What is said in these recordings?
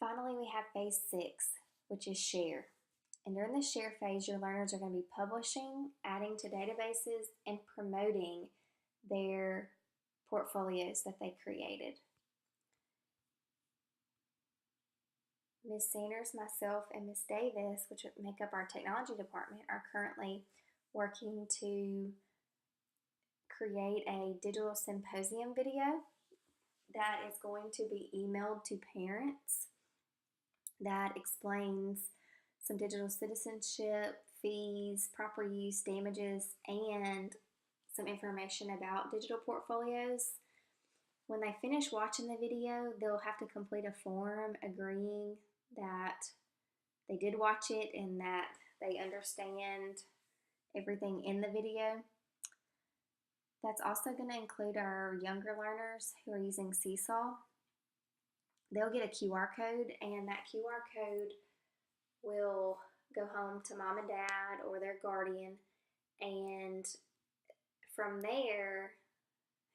Finally, we have phase 6, which is share. And during the share phase, your learners are going to be publishing, adding to databases, and promoting their portfolios that they created. Ms. Sanders, myself, and Ms. Davis, which make up our technology department, are currently working to create a digital symposium video that is going to be emailed to parents that explains some digital citizenship, fees, proper use, damages, and some information about digital portfolios. When they finish watching the video, they'll have to complete a form agreeing that they did watch it and that they understand everything in the video. That's also going to include our younger learners who are using Seesaw. They'll get a QR code, and that QR code will go home to mom and dad or their guardian, and from there,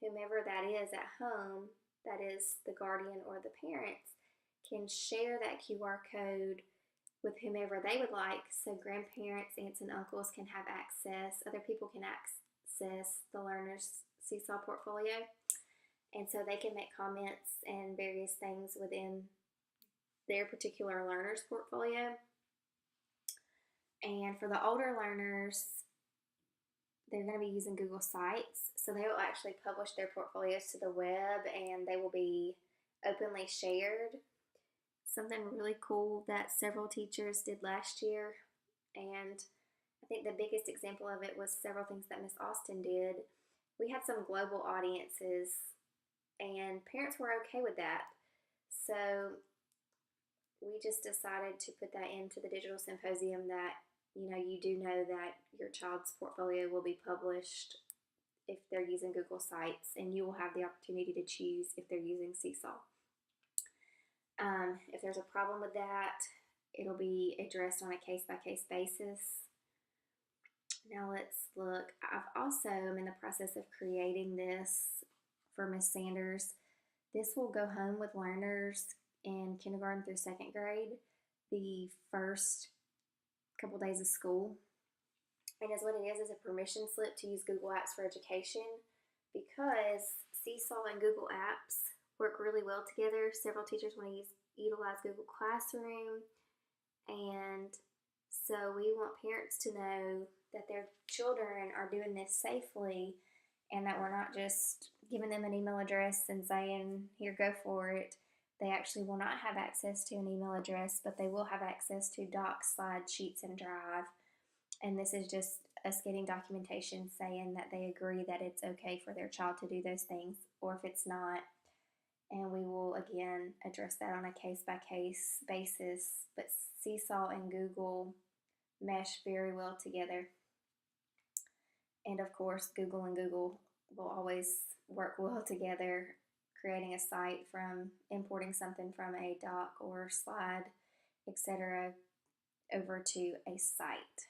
whomever that is at home, that is the guardian or the parents, can share that QR code with whomever they would like. So grandparents, aunts, and uncles can have access. Other people can access the learner's Seesaw portfolio. And so they can make comments and various things within their particular learner's portfolio. And for the older learners, they're going to be using Google Sites. So they will actually publish their portfolios to the web, and they will be openly shared. Something really cool that several teachers did last year, and I think the biggest example of it was several things that Miss Austin did. We had some global audiences, and parents were okay with that. So we just decided to put that into the digital symposium that, you do know that your child's portfolio will be published if they're using Google Sites, and you will have the opportunity to choose if they're using Seesaw. If there's a problem with that, it'll be addressed on a case-by-case basis. Now let's look. I'm in the process of creating this for Miss Sanders. This will go home with learners in kindergarten through second grade the first couple days of school. And what it is a permission slip to use Google Apps for Education, because Seesaw and Google Apps work really well together. Several teachers want to utilize Google Classroom, and so we want parents to know that their children are doing this safely, and that we're not just giving them an email address and saying, here, go for it. They actually will not have access to an email address, but they will have access to Docs, Slides, Sheets, and Drive. And this is just us getting documentation saying that they agree that it's okay for their child to do those things, or if it's not. And we will, again, address that on a case-by-case basis. But Seesaw and Google mesh very well together. And, of course, Google and Google will always work well together, creating a site from importing something from a doc or slide, etc., over to a site.